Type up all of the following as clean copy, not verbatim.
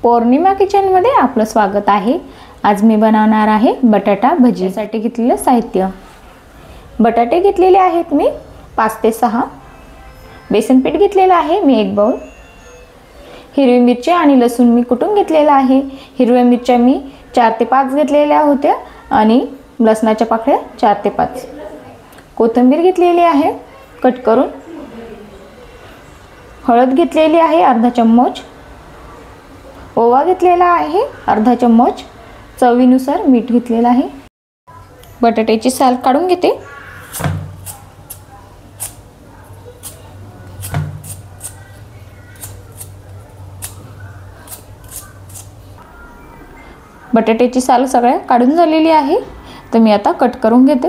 पौर्णिमा किचनमध्ये आपलं स्वागत आहे। आज मी बनवणार आहे बटाटा भजी। साठी घेतलेले साहित्य, बटाटे घेतलेले आहेत मी 5 ते 6, बेसन पीठ घेतलेलं आहे मी 1 बाउल, हिरवी मिरची आणि लसूण मी कुटून घेतलेला आहे। हिरव्या मिरच्या मी 4 ते 5 घेतलेल्या होत्या आणि लसणाच्या पाकळ्या 4 ते 5, कोथिंबीर घेतलेली आहे कट करून, हळद घेतलेली आहे अर्धा चम्मच, ओवा घेतलेला आहे अर्धा चम्मच, चवीनुसार मीठ घेतलेला आहे। बटाट्याची साल काढून घेते। बटाट्याची साल सगळ्या काढून झालेली आहे, तर मी आता कट करून घेते।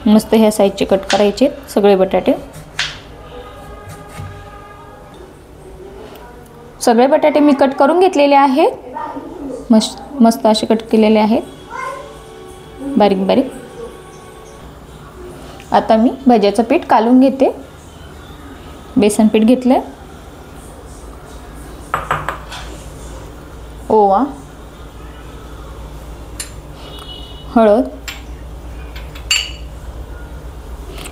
मस्त ह्या साइजचे कट करायचे सगळे बटाटे। सगळे बटाटे मी कट करून घेतलेले आहेत, मस्त असे कट केलेले आहेत बारीक बारीक। आता मी भज्याचं पीठ कालून घेते। बेसन पीठ घेतले, ओवा, हळद,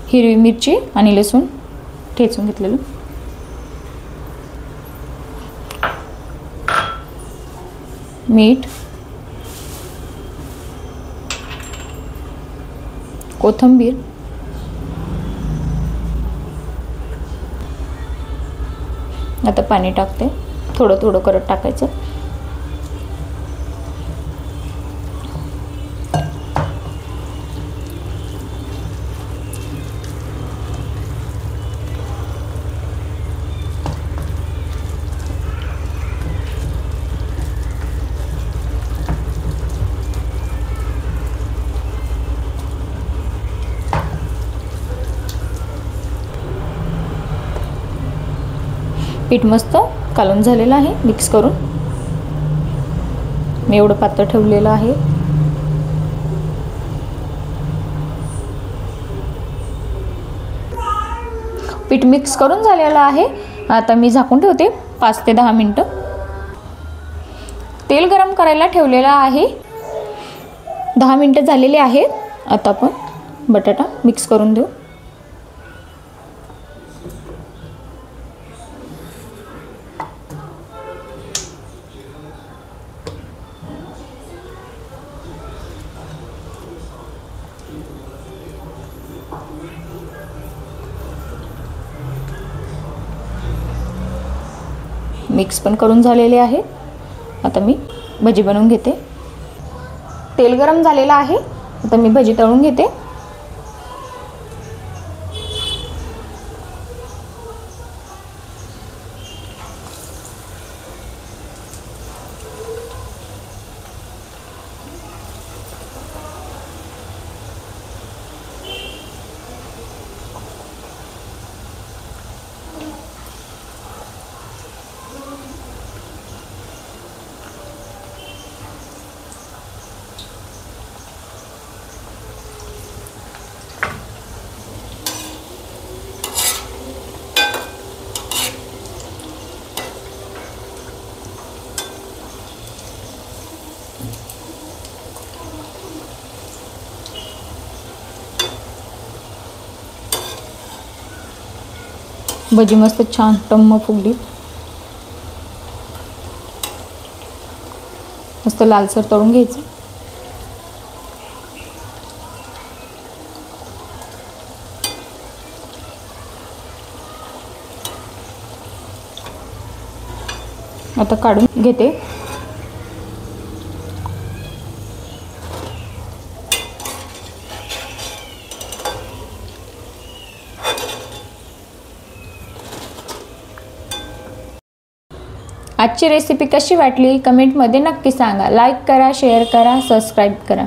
हिरवी मिरची आणि लसूण ठेचून घेतलेलं, मीठ, कोथिंबीर, आता पाणी टाकते, थोडं थोडं करत टाकायचं। पीठ मस्त कालून झालेलं आहे मिक्स करून। मी एवढं पातळ ठेवलेलं आहे। पीठ मिक्स करून झालेलं आहे। आता मी झाकून ठेवते 5 ते 10 मिनिटं। तेल गरम करायला ठेवलेलं आहे। 10 मिनिटं झालेली आहेत। आता आपण बटाटा मिक्स करून देऊ। मिक्स पण करून झालेले आहे। आता मी भजी बनवून घेते। तेल गरम झालेलं आहे, आता मी भजी तळून घेते। भजी मस्त छान टम्म फुगली, मस्त लालसर तळून घ्यायचं। आता काढून घेते। आजची रेसिपी कशी वाटली कमेंटमध्ये नक्की सांगा। लाईक करा, शेअर करा, सबस्क्राईब करा।